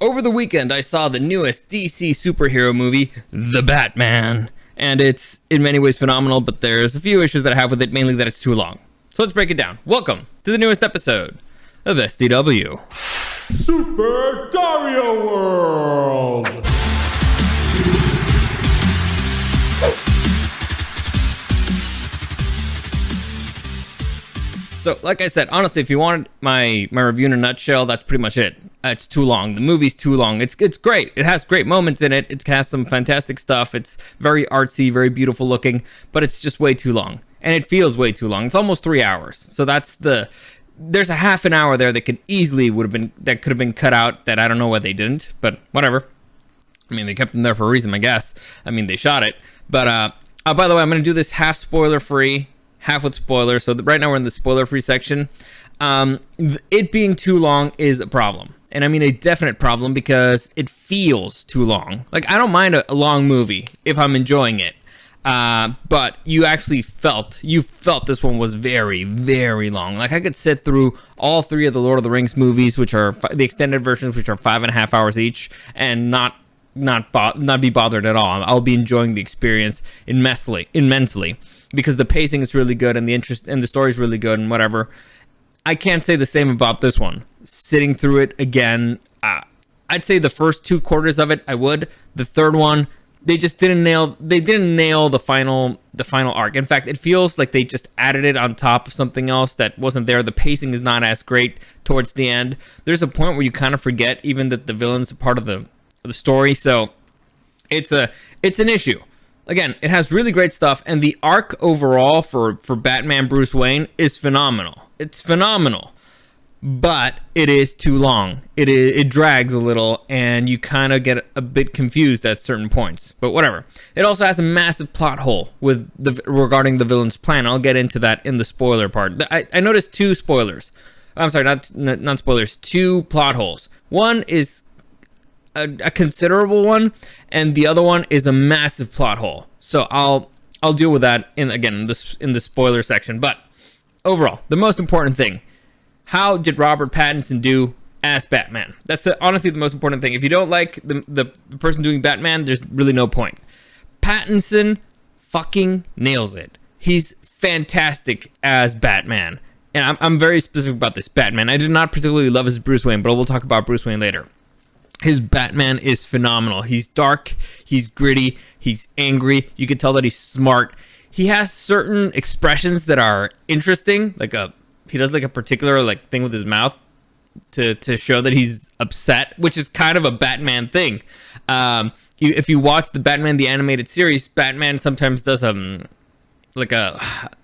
Over the weekend, I saw the newest DC superhero movie, The Batman, and it's in many ways phenomenal, but there's a few issues that I have with it, mainly that it's too long. So let's break it down. Welcome to the newest episode of SDW. Super Dario World! So, like I said, honestly, if you wanted my review in a nutshell, that's pretty much it. It's too long. The movie's too long. It's great. It has great moments in it. It has some fantastic stuff. It's very artsy, very beautiful looking, but it's just way too long. And it feels way too long. It's almost 3 hours. So there's a half an hour there that could have been cut out that I don't know why they didn't, but whatever. I mean, they kept them there for a reason, I guess. I mean, they shot it. But, by the way, I'm going to do this half spoiler free, half with spoilers. So right now we're in the spoiler free section. It being too long is a problem. And I mean a definite problem because it feels too long. Like, I don't mind a long movie if I'm enjoying it. But you felt this one was very, very long. Like, I could sit through all three of the Lord of the Rings movies, which are the extended versions, which are 5.5 hours each, and not be bothered at all. I'll be enjoying the experience immensely because the pacing is really good and the interest and the story is really good and whatever. I can't say the same about this one. Sitting through it again, I'd say the first 2 quarters of it I would. The third one, they didn't nail the final arc. In fact, it feels like they just added it on top of something else that wasn't there. The pacing is not as great towards the end. There's a point where you kind of forget even that the villain's a part of the story. So it's an issue. Again, it has really great stuff, and the arc overall for Batman Bruce Wayne is phenomenal. It's phenomenal, but it is too long. It drags a little, and you kind of get a bit confused at certain points. But whatever. It also has a massive plot hole regarding the villain's plan. I'll get into that in the spoiler part. I noticed 2 spoilers. I'm sorry, not spoilers. 2 plot holes. One is a considerable one, and the other one is a massive plot hole. So I'll deal with that in the spoiler section. But overall, the most important thing: how did Robert Pattinson do as Batman? That's honestly the most important thing. If you don't like the person doing Batman, there's really no point. Pattinson fucking nails it. He's fantastic as Batman, and I'm very specific about this Batman. I did not particularly love his Bruce Wayne, but we'll talk about Bruce Wayne later. His Batman is phenomenal. He's dark, he's gritty, he's angry. You can tell that he's smart. He has certain expressions that are interesting. He does a particular thing with his mouth to show that he's upset, which is kind of a Batman thing. If you watch the Batman the Animated Series, Batman sometimes does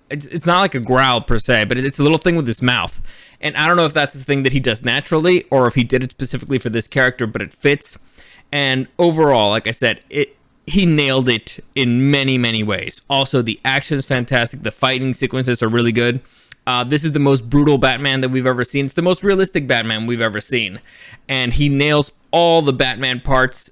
it's not like a growl per se, but it's a little thing with his mouth. And I don't know if that's the thing that he does naturally or if he did it specifically for this character, but it fits. And overall, like I said, he nailed it in many, many ways. Also, the action is fantastic. The fighting sequences are really good. This is the most brutal Batman that we've ever seen. It's the most realistic Batman we've ever seen. And he nails all the Batman parts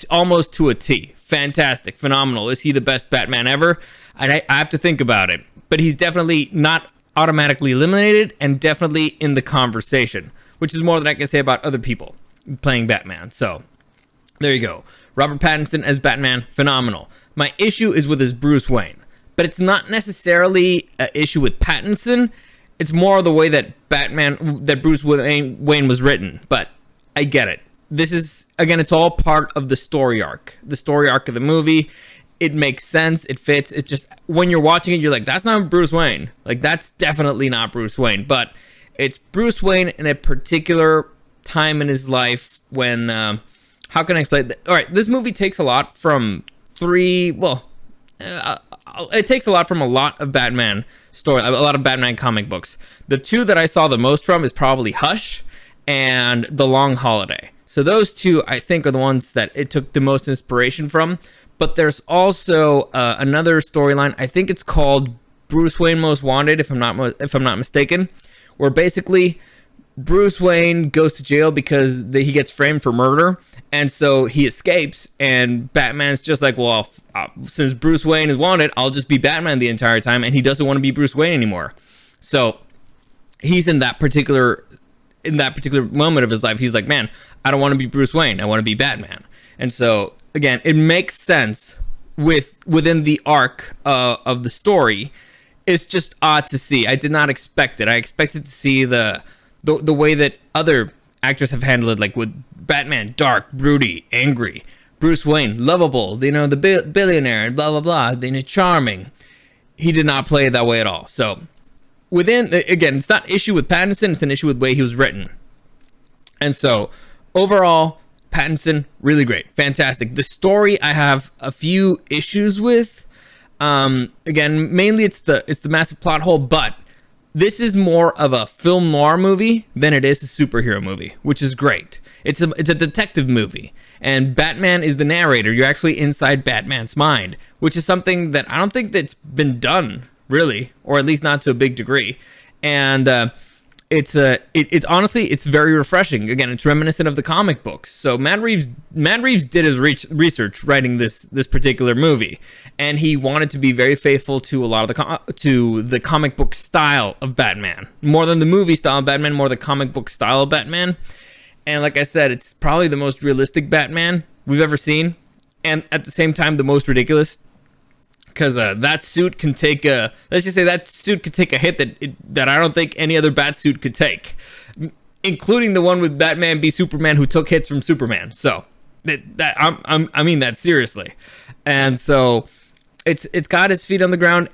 almost to a T. Fantastic. Phenomenal. Is he the best Batman ever? I have to think about it. But he's definitely not automatically eliminated and definitely in the conversation, which is more than I can say about other people playing Batman. So there you go. Robert Pattinson as Batman, phenomenal. My issue is with his Bruce Wayne, but it's not necessarily an issue with Pattinson. It's more the way that Bruce Wayne was written, but I get it. This is, again, it's all part of the story arc of the movie. It makes sense. It fits. It's just when you're watching it, you're like, that's not Bruce Wayne. That's definitely not Bruce Wayne. But it's Bruce Wayne in a particular time in his life when, how can I explain that? All right, this movie takes a lot from it takes a lot from a lot of Batman story, a lot of Batman comic books. The 2 that I saw the most from is probably Hush and The Long Holiday. So those 2, I think, are the ones that it took the most inspiration from. But there's also another storyline. I think it's called Bruce Wayne Most Wanted, if I'm not mistaken, where basically Bruce Wayne goes to jail because he gets framed for murder, and so he escapes. And Batman's just like, well, since Bruce Wayne is wanted, I'll just be Batman the entire time, and he doesn't want to be Bruce Wayne anymore. So he's in that particular in that particular moment of his life, he's like, man, I don't want to be Bruce Wayne. I want to be Batman. And so again, it makes sense within the arc of the story. It's just odd to see. I did not expect it. I expected to see the way that other actors have handled it, like with Batman, dark, broody, angry. Bruce Wayne, lovable, the billionaire, blah, blah, blah, charming. He did not play it that way at all. So again, it's not issue with Pattinson, it's an issue with the way he was written. And so overall, Pattinson, really great, fantastic. The story I have a few issues with. Again, mainly it's the massive plot hole, but this is more of a film noir movie than it is a superhero movie, which is great. It's a detective movie, and Batman is the narrator. You're actually inside Batman's mind, which is something that I don't think that's been done really, or at least not to a big degree. And it's honestly, it's very refreshing. Again, it's reminiscent of the comic books. So Matt Reeves did his research writing this particular movie, and he wanted to be very faithful to a lot of the comic book style of Batman, more than the movie style of Batman, more the comic book style of Batman. And like I said, it's probably the most realistic Batman we've ever seen, and at the same time, the most ridiculous. Because that suit can take let's just say that suit could take a hit that I don't think any other bat suit could take, including the one with Batman v Superman, who took hits from Superman. So I mean that seriously. And so it's got his feet on the ground.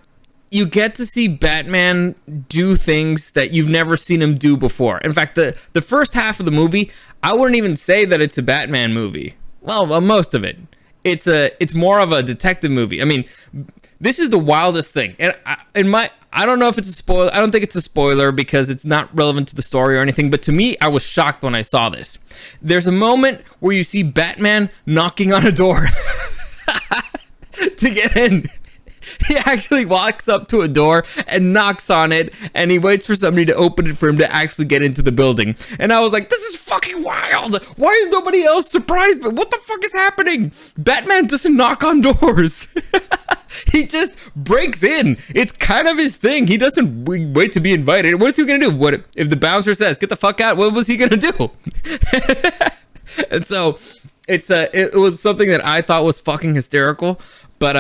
You get to see Batman do things that you've never seen him do before. In fact, the first half of the movie, I wouldn't even say that it's a Batman movie. Well, most of it. It's more of a detective movie. I mean, this is the wildest thing. And I don't know if it's a spoiler. I don't think it's a spoiler because it's not relevant to the story or anything. But to me, I was shocked when I saw this. There's a moment where you see Batman knocking on a door to get in. He actually walks up to a door and knocks on it, and he waits for somebody to open it for him to actually get into the building. And I was like, this is fucking wild. Why is nobody else surprised? But what the fuck is happening? Batman doesn't knock on doors. He just breaks in. It's kind of his thing. He doesn't wait to be invited. What is he gonna do? What if the bouncer says, get the fuck out? What was he gonna do? And so it was something that I thought was fucking hysterical, but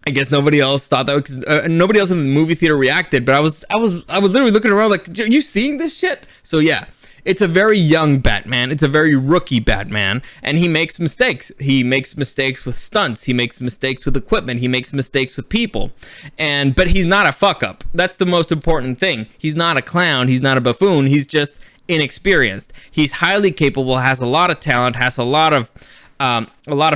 I guess nobody else thought that, because nobody else in the movie theater reacted. But I was literally looking around like, are you seeing this shit? So yeah, it's a very young Batman. It's a very rookie Batman, and he makes mistakes. He makes mistakes with stunts. He makes mistakes with equipment. He makes mistakes with people. But he's not a fuck up. That's the most important thing. He's not a clown. He's not a buffoon. He's just inexperienced. He's highly capable, has a lot of talent, has a lot of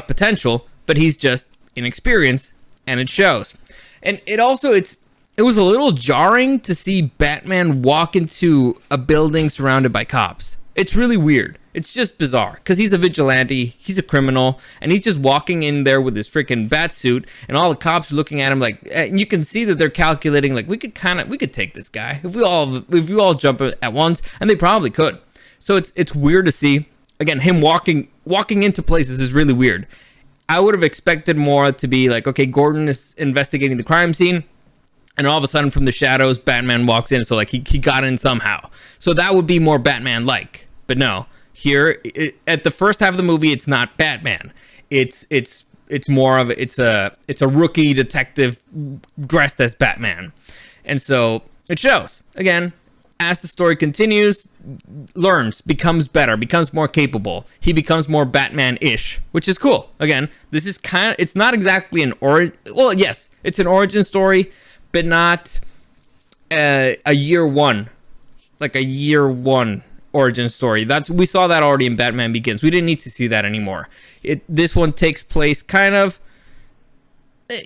potential, but he's just inexperienced. And it shows. And it was a little jarring to see Batman walk into a building surrounded by cops. It's really weird. It's just bizarre because he's a vigilante, he's a criminal, and he's just walking in there with his freaking bat suit, and all the cops are looking at him like, and you can see that they're calculating like, we could take this guy if we all jump at once, and they probably could. So it's weird to see. Again, him walking into places is really weird. I would have expected more to be like, okay, Gordon is investigating the crime scene, and all of a sudden from the shadows, Batman walks in. So like he got in somehow. So that would be more Batman-like. But no, here at the first half of the movie, it's not Batman. It's more of it's a rookie detective dressed as Batman, and so it shows. Again, as the story continues, learns, becomes better, becomes more capable. He becomes more Batman-ish, which is cool. Again, this is it's not exactly an origin. Well, yes, it's an origin story, but not a year one origin story. We saw that already in Batman Begins. We didn't need to see that anymore. This one takes place kind of.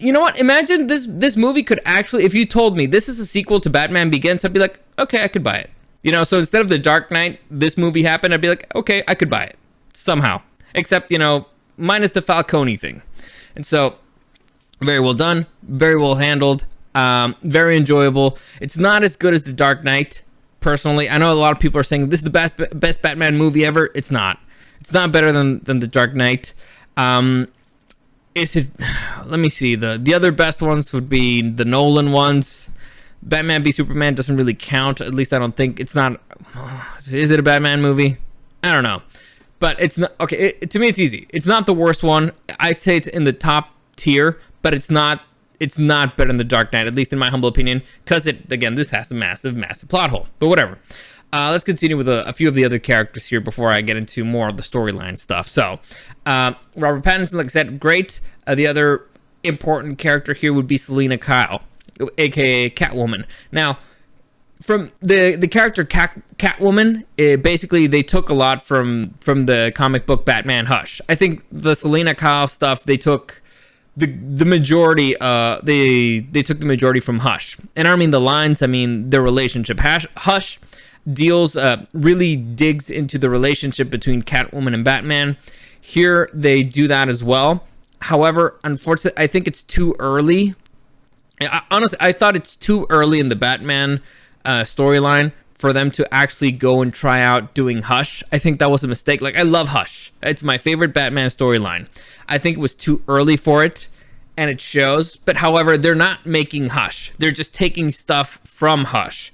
You know what? Imagine this movie could actually, if you told me this is a sequel to Batman Begins, I'd be like, okay, I could buy it. So instead of The Dark Knight, this movie happened, I'd be like, okay, I could buy it somehow. Except, minus the Falcone thing. And so, very well done, very well handled, very enjoyable. It's not as good as The Dark Knight, personally. I know a lot of people are saying this is the best Batman movie ever. It's not. It's not better than The Dark Knight. Let me see. The other best ones would be the Nolan ones. Batman v Superman doesn't really count. At least I don't think it's not. Is it a Batman movie? I don't know, but it's not okay. To me, it's easy. It's not the worst one. I'd say it's in the top tier, but it's not. It's not better than The Dark Knight, at least in my humble opinion, because this has a massive plot hole. But whatever. Let's continue with a few of the other characters here before I get into more of the storyline stuff. So, Robert Pattinson, like I said, great. The other important character here would be Selina Kyle, aka Catwoman. Now, from the character Catwoman, basically they took a lot from the comic book Batman Hush. I think the Selina Kyle stuff, they took the majority. They took the majority from Hush, and I don't mean the lines. I mean their relationship. Hush deals really digs into the relationship between Catwoman and Batman. Here they do that as well. However, unfortunately, I think it's too early. Honestly, I thought it's too early in the Batman storyline for them to actually go and try out doing Hush. I think that was a mistake. Like, I love Hush. It's my favorite Batman storyline. I think it was too early for it, and it shows. But however, they're not making Hush. They're just taking stuff from Hush.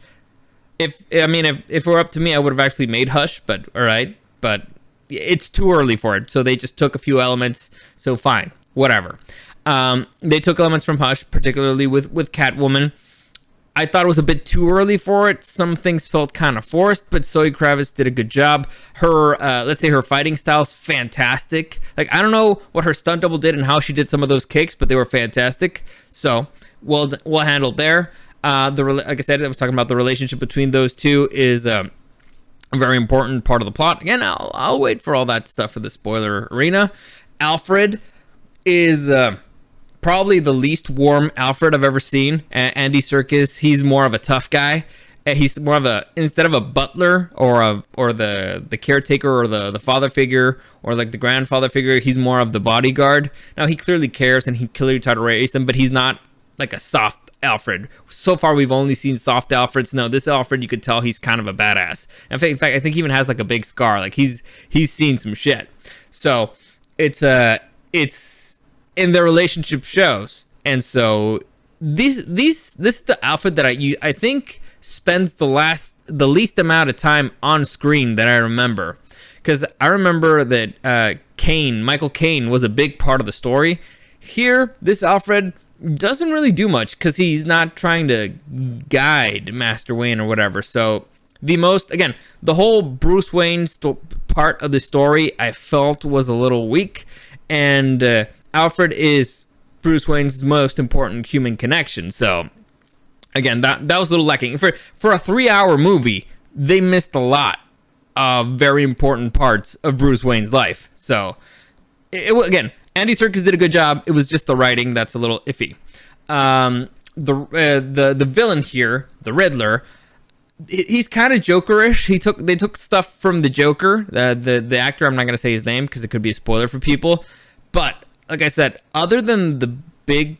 If it were up to me, I would have actually made Hush, but all right. But it's too early for it. So they just took a few elements. So fine, whatever. They took elements from Hush, particularly with Catwoman. I thought it was a bit too early for it. Some things felt kind of forced, but Zoe Kravitz did a good job. Her, let's say her fighting style's fantastic. Like, I don't know what her stunt double did and how she did some of those kicks, but they were fantastic. So, well handled there. Like I said, I was talking about the relationship between those two is a very important part of the plot. Again, I'll wait for all that stuff for the spoiler arena. Alfred is probably the least warm Alfred I've ever seen. Andy Serkis, he's more of a tough guy. He's more of instead of a butler or the caretaker or the father figure or like the grandfather figure, he's more of the bodyguard. Now, he clearly cares and he clearly tried to raise him, but he's not like a soft Alfred. So far, we've only seen soft Alfreds. No, this Alfred, you could tell he's kind of a badass. In fact, I think he even has like a big scar. Like he's seen some shit. So it's in their relationship shows, and so this is the Alfred that I think spends the least amount of time on screen that I remember, because I remember that Michael Caine was a big part of the story. Here, this Alfred doesn't really do much because he's not trying to guide Master Wayne or whatever. So the whole Bruce Wayne part of the story I felt was a little weak, and Alfred is Bruce Wayne's most important human connection. So again, that was a little lacking. For a 3-hour movie, they missed a lot of very important parts of Bruce Wayne's life. So again, Andy Serkis did a good job. It was just the writing that's a little iffy. The villain here, the Riddler, he's kind of Jokerish. They took stuff from the Joker, the actor. I'm not gonna say his name because it could be a spoiler for people. But like I said, other than the big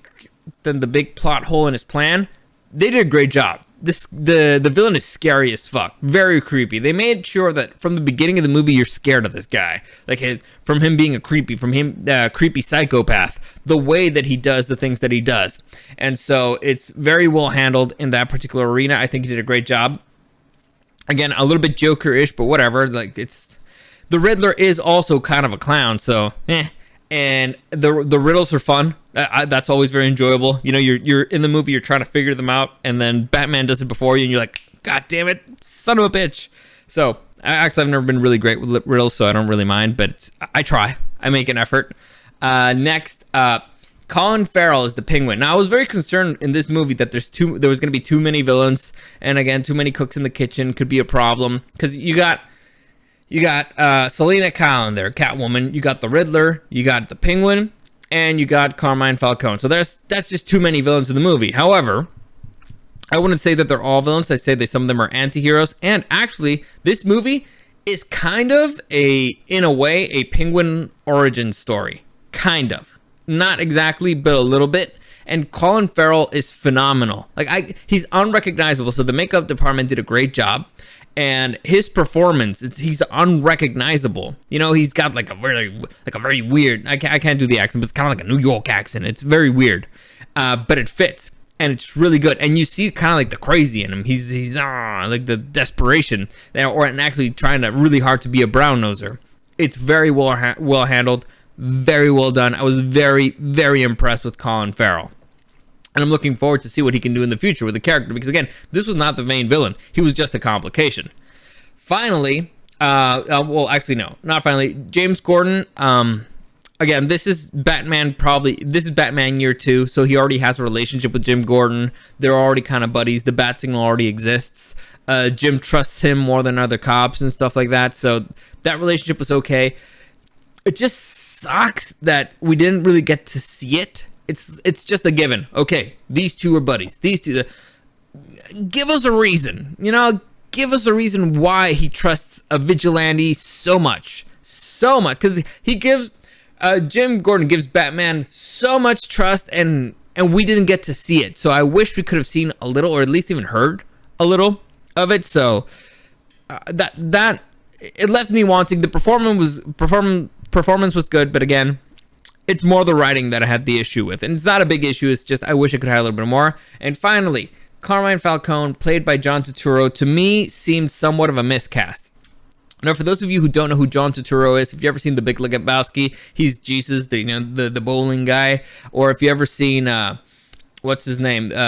plot hole in his plan, they did a great job. The villain is scary as fuck, very creepy. They made sure that from the beginning of the movie you're scared of this guy, from him being a creepy psychopath, the way that he does the things that he does, and so it's very well handled in that particular arena. I think he did a great job. Again, a little bit Joker-ish, but whatever. Like, it's the Riddler is also kind of a clown, so And the riddles are fun. That's always very enjoyable. You know, you're in the movie, you're trying to figure them out, and then Batman does it before you, and you're like, God damn it, son of a bitch. So, I've never been really great with riddles, so I don't really mind, but I try. I make an effort. Next, Colin Farrell is the Penguin. Now, I was very concerned in this movie that there was going to be too many villains, and again, too many cooks in the kitchen could be a problem, because you got Selina Kyle in there, Catwoman. You got the Riddler. You got the Penguin, and you got Carmine Falcone. So that's just too many villains in the movie. However, I wouldn't say that they're all villains. I say that some of them are anti-heroes. And actually, this movie is kind of in a way, a Penguin origin story. Kind of, not exactly, but a little bit. And Colin Farrell is phenomenal. He's unrecognizable. So the makeup department did a great job. And his performance, he's unrecognizable. You know, he's got like a very weird, I can't do the accent, but it's kind of like a New York accent. It's very weird, but it fits. and it's really good. And you see kind of like the crazy in him. He's like the desperation, and actually trying to really hard to be a brown noser. It's very well handled, very well done. I was very, very impressed with Colin Farrell. And I'm looking forward to see what he can do in the future with the character, because again, this was not the main villain. He was just a complication. Finally, well, actually, no, not finally. James Gordon, again, this is Batman year 2, so he already has a relationship with Jim Gordon. They're already kind of buddies. The bat signal already exists. Jim trusts him more than other cops and stuff like that, so that relationship was okay. It just sucks that we didn't really get to see it. It's just a given. Okay, these two are buddies. These two, give us a reason. Give us a reason why he trusts a vigilante so much, because he gives Jim Gordon gives Batman so much trust, and we didn't get to see it. So I wish we could have seen a little, or at least even heard a little of it. So that it left me wanting. The performance was good, but again, it's more the writing that I had the issue with, and it's not a big issue. It's just I wish I could have a little bit more. And finally, Carmine Falcone, played by John Turturro, to me seemed somewhat of a miscast. Now, for those of you who don't know who John Turturro is, if you ever seen The Big Lebowski, he's Jesus, the bowling guy. Or if you ever seen what's his name? That's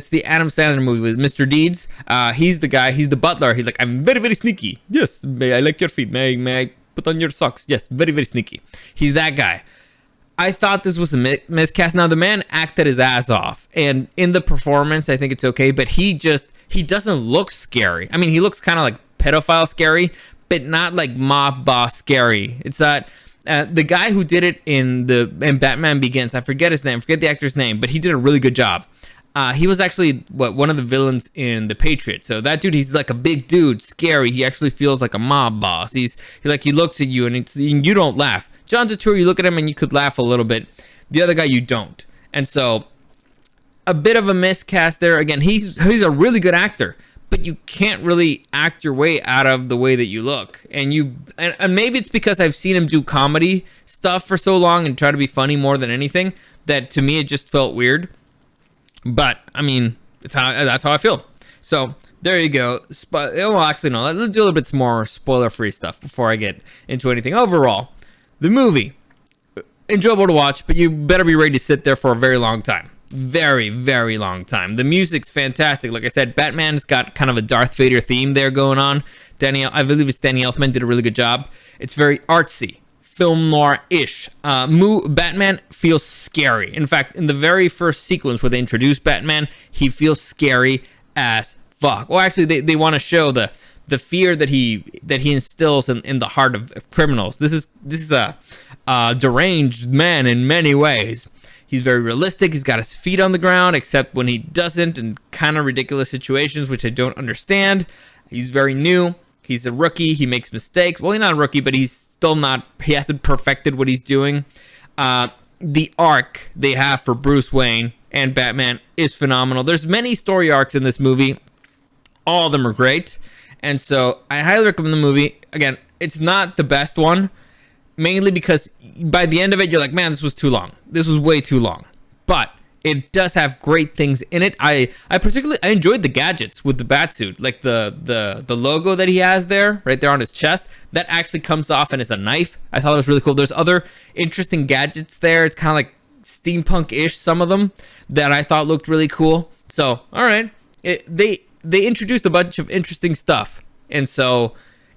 the Adam Sandler movie with Mr. Deeds. He's the guy. He's the butler. He's like, I'm very, very sneaky. Yes, may I like your feet? May I put on your socks? Yes, very, very sneaky. He's that guy. I thought this was a miscast. Now, the man acted his ass off, and in the performance, I think it's okay, but he doesn't look scary. I mean, he looks kind of like pedophile scary, but not like mob boss scary. It's that the guy who did it in Batman Begins, I forget his name, forget the actor's name, but he did a really good job. He was actually one of the villains in The Patriot. So that dude, he's like a big dude, scary. He actually feels like a mob boss. He looks at you and you don't laugh. John Turturro, you look at him and you could laugh a little bit. The other guy, you don't. And so a bit of a miscast there. Again, he's a really good actor, but you can't really act your way out of the way that you look. And maybe it's because I've seen him do comedy stuff for so long and try to be funny more than anything, that to me it just felt weird. But I mean, that's how I feel. So there you go. Well, actually, no. Let's do a little bit more spoiler-free stuff before I get into anything. Overall, the movie, enjoyable to watch, but you better be ready to sit there for a very long time. Very, very long time. The music's fantastic. Like I said, Batman's got kind of a Darth Vader theme there going on. I believe it's Danny Elfman did a really good job. It's very artsy, film noir-ish. Batman feels scary. In fact, in the very first sequence where they introduce Batman, he feels scary as fuck. Well, actually, they want to show the fear that he instills in the heart of criminals. This is a deranged man in many ways. He's very realistic. He's got his feet on the ground, except when he doesn't, in kind of ridiculous situations, which I don't understand. He's very new. He's a rookie. He makes mistakes. Well, he's not a rookie, but he's still not. He hasn't perfected what he's doing. The arc they have for Bruce Wayne and Batman is phenomenal. There's many story arcs in this movie. All of them are great. And so I highly recommend the movie. Again, it's not the best one, mainly because by the end of it, you're like, man, this was too long. This was way too long. But it does have great things in it. I enjoyed the gadgets with the Batsuit, like the logo that he has there, right there on his chest. That actually comes off and is a knife. I thought it was really cool. There's other interesting gadgets there. It's kind of like steampunk-ish, some of them, that I thought looked really cool. So, all right. They introduced a bunch of interesting stuff. And so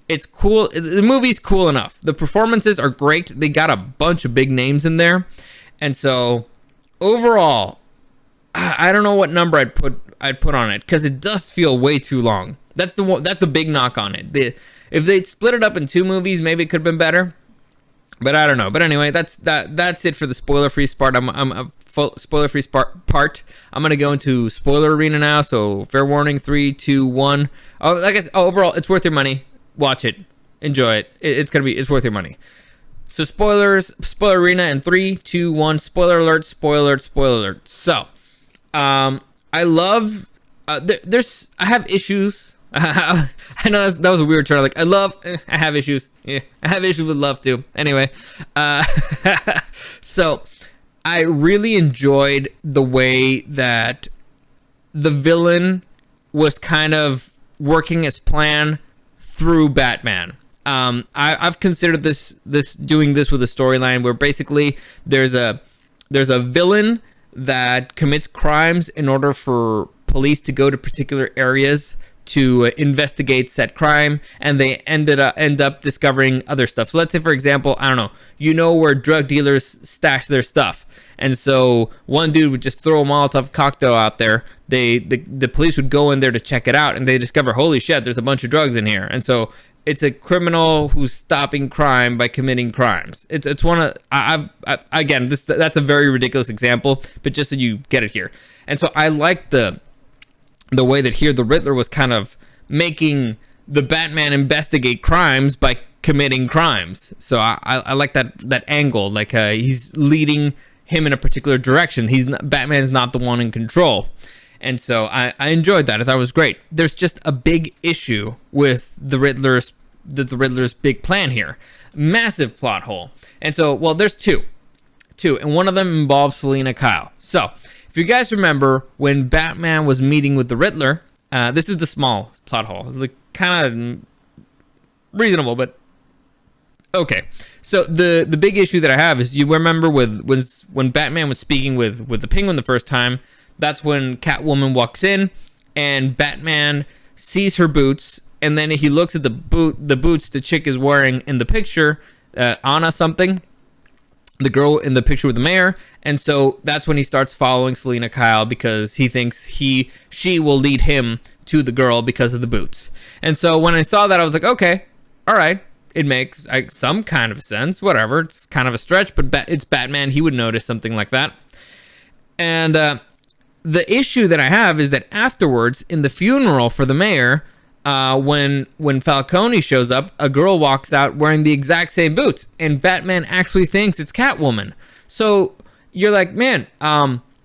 it's cool. The movie's cool enough. The performances are great. They got a bunch of big names in there. And so overall, I don't know what number I'd put on it, because it does feel way too long. That's the big knock on it. If they'd split it up in 2 movies, maybe it could have been better. But I don't know. But anyway, that's it for the spoiler-free part. Spoiler-free part. I'm gonna go into spoiler arena now. So fair warning: 3, 2, 1. Oh, like I said, overall, it's worth your money. Watch it, enjoy it. It's worth your money. So spoiler arena in 3, 2, 1. Spoiler alert! Spoiler alert! Spoiler alert! So, I love. I have issues. I know that was a weird term. Like, I have issues. Yeah, I have issues with love too. Anyway, so I really enjoyed the way that the villain was kind of working his plan through Batman. I've considered this doing this with a storyline where basically there's a villain that commits crimes in order for police to go to particular areas to investigate said crime, and they end up discovering other stuff. So let's say, for example, I don't know, you know where drug dealers stash their stuff, and so one dude would just throw a Molotov cocktail out there. The police would go in there to check it out, and they discover, holy shit, there's a bunch of drugs in here. And so it's a criminal who's stopping crime by committing crimes. It's one of again, that's a very ridiculous example, but just so you get it here. And so I like the way that here the Riddler was kind of making the Batman investigate crimes by committing crimes. So I like that angle. Like he's leading him in a particular direction. Batman's not the one in control. And so I enjoyed that. I thought it was great. There's just a big issue with the Riddler's big plan here. Massive plot hole. And so, well, there's two, and one of them involves Selina Kyle. So if you guys remember when Batman was meeting with the Riddler, this is the small plot hole. It's kind of reasonable, but okay. So the big issue that I have is, you remember when Batman was speaking with the Penguin the first time. That's when Catwoman walks in, and Batman sees her boots, and then he looks at the boots the chick is wearing in the picture, Anna something, the girl in the picture with the mayor. And so that's when he starts following Selina Kyle, because he thinks she will lead him to the girl because of the boots. And so when I saw that, I was like, okay, all right, it makes some kind of sense. Whatever, it's kind of a stretch, but it's Batman. He would notice something like that. And the issue that I have is that afterwards, in the funeral for the mayor, when Falcone shows up, a girl walks out wearing the exact same boots, and Batman actually thinks it's Catwoman. So you're like, man,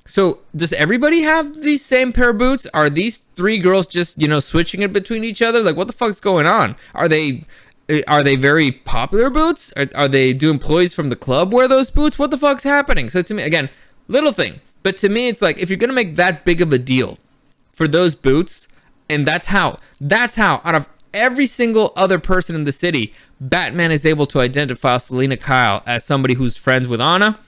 so does everybody have these same pair of boots? Are these three girls just, switching it between each other? Like, what the fuck's going on? Are they very popular boots? Do employees from the club wear those boots? What the fuck's happening? So to me, again, little thing. But to me, it's like, if you're going to make that big of a deal for those boots, and that's how, out of every single other person in the city, Batman is able to identify Selina Kyle as somebody who's friends with Anna.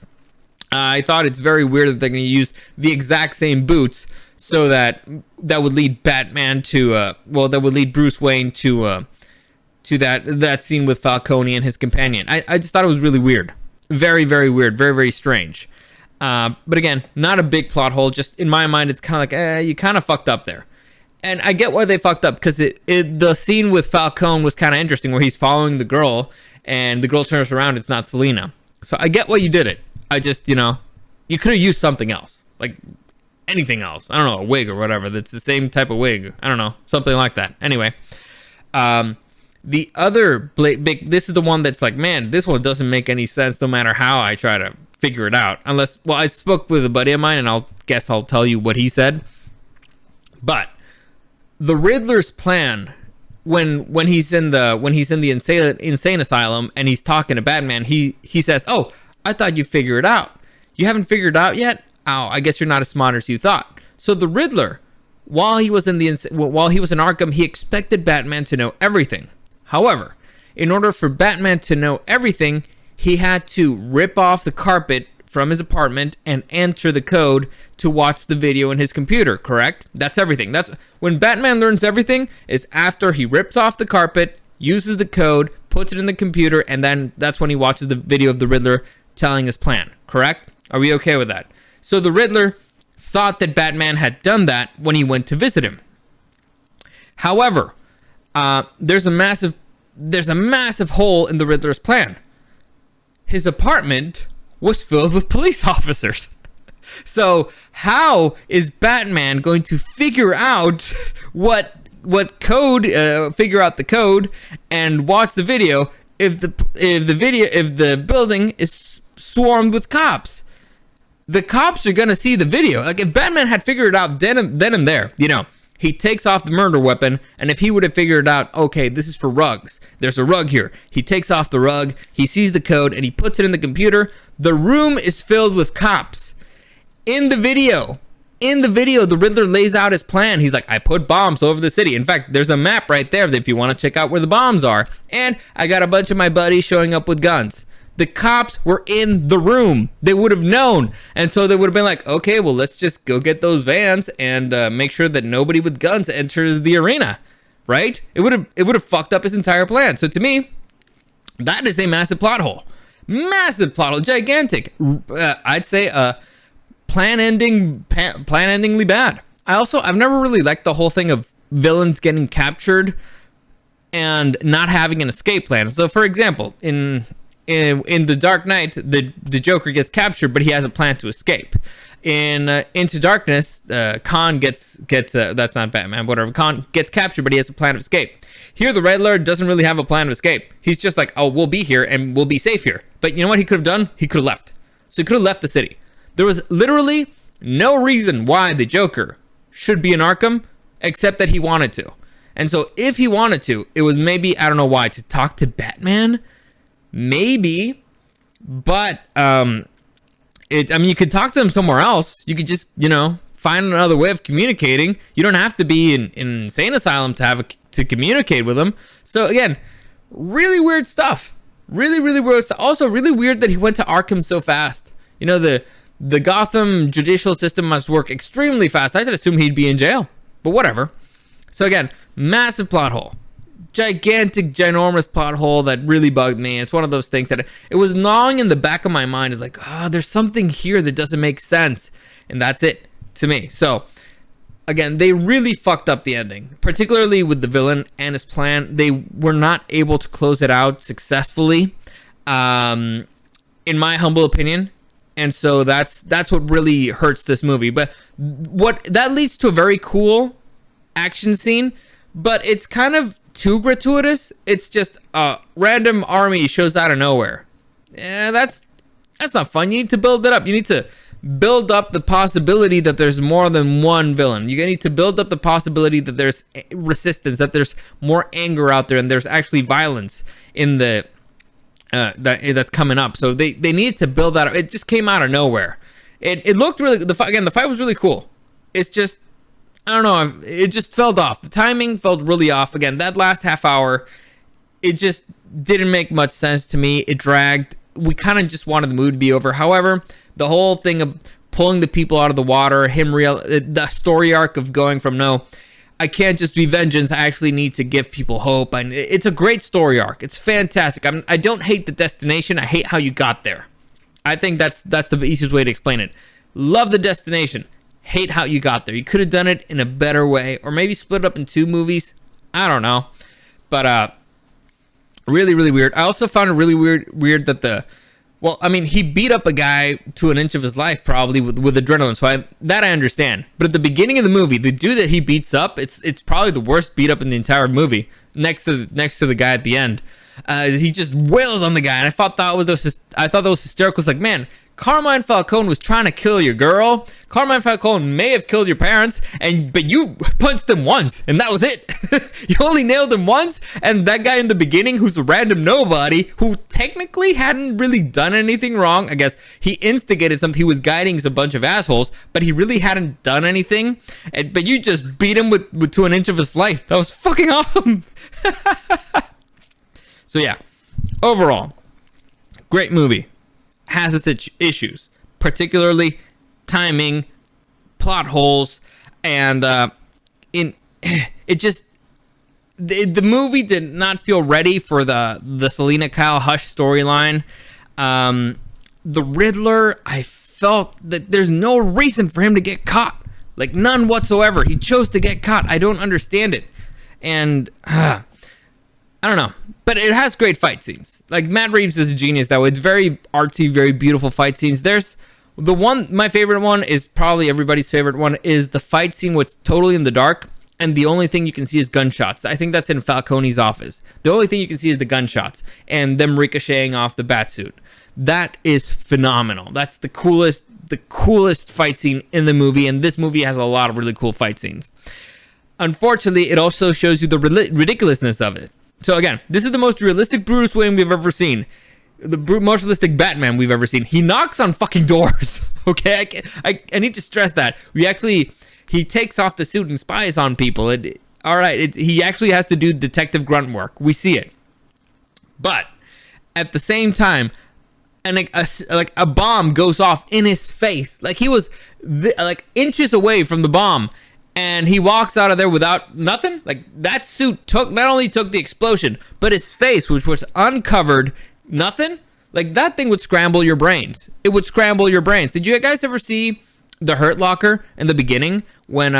I thought it's very weird that they're going to use the exact same boots, so that would lead Batman to, that would lead Bruce Wayne to that scene with Falcone and his companion. I just thought it was really weird. Very, very weird. Very, very strange. But again, not a big plot hole. Just in my mind, it's kind of like, you kind of fucked up there. And I get why they fucked up, because the scene with Falcone was kind of interesting, where he's following the girl, and the girl turns around, it's not Selina. So I get why you did it. I just, you could have used something else, like anything else. I don't know, a wig or whatever. That's the same type of wig. I don't know, something like that. Anyway, the other big, this is the one that's like, man, this one doesn't make any sense no matter how I try to figure it out. Unless, well, I spoke with a buddy of mine, and I'll tell you what he said. But the Riddler's plan, when he's in the insane asylum and he's talking to Batman, he says, "Oh, I thought you figured it out. You haven't figured it out yet? Oh, I guess you're not as smart as you thought." So the Riddler, while he was in Arkham, he expected Batman to know everything. However, in order for Batman to know everything, he had to rip off the carpet from his apartment and enter the code to watch the video in his computer, correct? That's everything. That's when Batman learns everything, is after he rips off the carpet, uses the code, puts it in the computer, and then that's when he watches the video of the Riddler telling his plan, correct? Are we okay with that? So the Riddler thought that Batman had done that when he went to visit him. However, there's a massive hole in the Riddler's plan. His apartment was filled with police officers. So how is Batman going to figure out what code, figure out the code and watch the video if the building is swarmed with cops? The cops are gonna see the video. Like, if Batman had figured it out then and there, He takes off the murder weapon, and if he would have figured out, okay, this is for rugs, there's a rug here. He takes off the rug, he sees the code, and he puts it in the computer. The room is filled with cops. In the video, the Riddler lays out his plan. He's like, I put bombs all over the city. In fact, there's a map right there if you want to check out where the bombs are. And I got a bunch of my buddies showing up with guns. The cops were in the room. They would have known. And so they would have been like, okay, well, let's just go get those vans and make sure that nobody with guns enters the arena, right? It would have fucked up his entire plan. So to me, that is a massive plot hole. Massive plot hole. Gigantic. I'd say plan-endingly bad. I've never really liked the whole thing of villains getting captured and not having an escape plan. So for example, in The Dark Knight, the Joker gets captured, but he has a plan to escape. In Into Darkness, Khan gets that's not Batman, whatever. Khan gets captured, but he has a plan of escape. Here, the Riddler doesn't really have a plan of escape. He's just like, oh, we'll be here and we'll be safe here. But you know what he could have done? He could have left. So he could have left the city. There was literally no reason why the Joker should be in Arkham except that he wanted to. And so if he wanted to, it was maybe, I don't know why, to talk to Batman. Maybe, but you could talk to him somewhere else. You could just, find another way of communicating. You don't have to be in an insane asylum to communicate with him. So again, really weird stuff. Really, really weird stuff. Also, really weird that he went to Arkham so fast. The Gotham judicial system must work extremely fast. I could assume he'd be in jail, but whatever. So again, massive plot hole. Gigantic, ginormous plot hole that really bugged me. It's one of those things that it was gnawing in the back of my mind. It's like, there's something here that doesn't make sense. And that's it to me. So again, they really fucked up the ending, particularly with the villain and his plan. They were not able to close it out successfully, in my humble opinion. And so that's what really hurts this movie. But what that leads to a very cool action scene, but it's kind of too gratuitous. It's just a random army shows out of nowhere. Yeah, that's not fun. You need to build it up. You need to build up the possibility that there's more than one villain. You need to build up the possibility that there's resistance, that there's more anger out there, and there's actually violence in the that's coming up. So they needed to build that up. It just came out of nowhere. It looked really, the fight was really cool. It's just, I don't know, it just felt off. The timing felt really off. Again, that last half hour, it just didn't make much sense to me. It dragged. We kind of just wanted the movie to be over. However, the whole thing of pulling the people out of the water, the story arc of going from, no, I can't just be vengeance, I actually need to give people hope. And it's a great story arc. It's fantastic. I don't hate the destination. I hate how you got there. I think that's the easiest way to explain it. Love the destination. Hate how you got there. You could have done it in a better way, or maybe split it up in 2 movies. I don't know, but really, really weird. I also found it really weird that he beat up a guy to an inch of his life, probably with adrenaline. So I understand. But at the beginning of the movie, the dude that he beats up, it's probably the worst beat up in the entire movie. Next to the guy at the end, he just wails on the guy, and I thought that was hysterical. It's like, man, Carmine Falcone was trying to kill your girl. Carmine Falcone may have killed your parents, but you punched him once, and that was it. You only nailed him once, and that guy in the beginning, who's a random nobody, who technically hadn't really done anything wrong. I guess he instigated something. He was guiding a bunch of assholes, but he really hadn't done anything. But you just beat him with to an inch of his life. That was fucking awesome. So yeah, overall, great movie. Has its issues, particularly timing, plot holes, and the movie did not feel ready for the Selena Kyle Hush storyline. The Riddler, I felt that there's no reason for him to get caught, like none whatsoever. He chose to get caught. I don't understand it, and I don't know. But it has great fight scenes. Like, Matt Reeves is a genius that way. It's very artsy, very beautiful fight scenes. There's the one, my favorite one is probably everybody's favorite one, is the fight scene where it's totally in the dark and the only thing you can see is gunshots. I think that's in Falcone's office. The only thing you can see is the gunshots and them ricocheting off the batsuit. That is phenomenal. That's the coolest fight scene in the movie, and this movie has a lot of really cool fight scenes. unfortunately, it also shows you the ridiculousness of it. So again, this is the most realistic Bruce Wayne we've ever seen. The most realistic Batman we've ever seen. He knocks on fucking doors. Okay, I need to stress that. He takes off the suit and spies on people. He actually has to do detective grunt work. We see it. But at the same time, and a bomb goes off in his face. Like he was inches away from the bomb, and he walks out of there without nothing. Like that suit not only took the explosion, but his face, which was uncovered, nothing. Like that thing would scramble your brains. It would scramble your brains. Did you guys ever see The Hurt Locker in the beginning when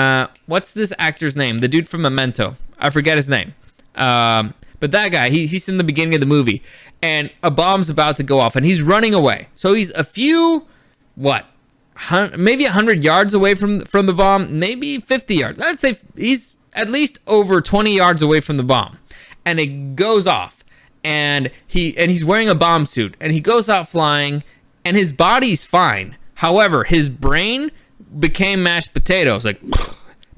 what's this actor's name? The dude from Memento. I forget his name. But that guy, he's in the beginning of the movie, and a bomb's about to go off, and he's running away. So he's a few, maybe 100 yards away from the bomb, maybe 50 yards. Let's say he's at least over 20 yards away from the bomb, and it goes off. And he's wearing a bomb suit, and he goes out flying, and his body's fine. However, his brain became mashed potatoes, like,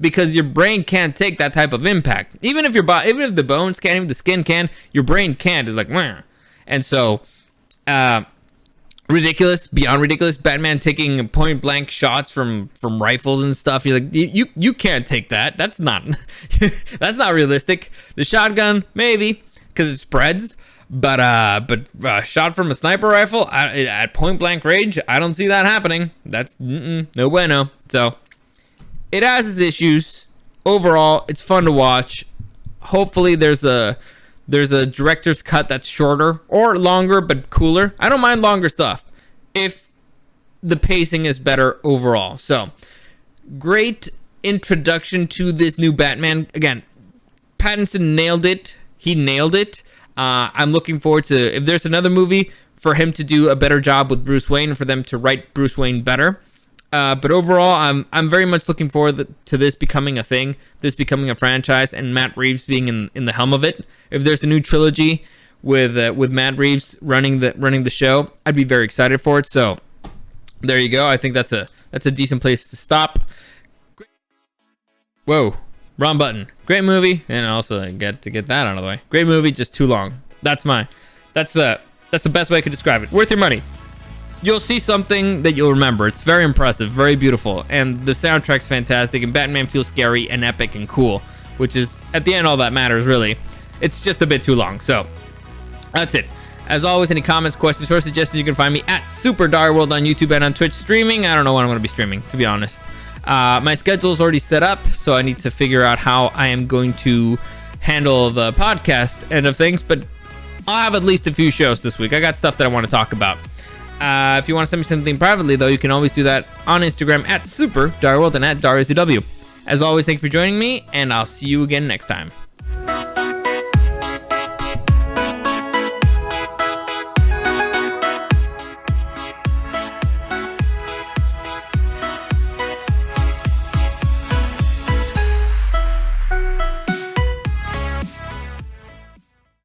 because your brain can't take that type of impact. Even if the bones can't, even the skin can, your brain can't. It's like, wah. And so, ridiculous, beyond ridiculous. Batman taking point blank shots from rifles and stuff. You're like, you can't take that. That's not that's not realistic. The shotgun, maybe, because it spreads, but shot from a sniper rifle at point blank range, I don't see that happening. That's no bueno. So it has its issues. Overall, it's fun to watch. Hopefully there's a director's cut that's shorter or longer but cooler. I don't mind longer stuff if the pacing is better overall. So great introduction to this new Batman. Again, Pattinson nailed it. He nailed it. I'm looking forward to, if there's another movie, for him to do a better job with Bruce Wayne and for them to write Bruce Wayne better. But overall, I'm very much looking forward to this becoming a thing, this becoming a franchise, and Matt Reeves being in the helm of it. If there's a new trilogy with Matt Reeves running the show, I'd be very excited for it. So there you go. I think that's a decent place to stop. Whoa. Wrong button. Great movie, and also get that out of the way. Great movie, just too long. That's the best way I could describe it. Worth your money. You'll see something that you'll remember. It's very impressive, very beautiful, and the soundtrack's fantastic, and Batman feels scary and epic and cool, which is, at the end, all that matters, really. It's just a bit too long, so that's it. As always, any comments, questions, or suggestions, you can find me at Super Dario World on YouTube and on Twitch streaming. I don't know when I'm going to be streaming, to be honest. My schedule is already set up, so I need to figure out how I am going to handle the podcast end of things, but I'll have at least a few shows this week. I got stuff that I want to talk about. If you want to send me something privately, though, you can always do that on Instagram at Super Dario World and at DarioSDW. As always, thank you for joining me, and I'll see you again next time.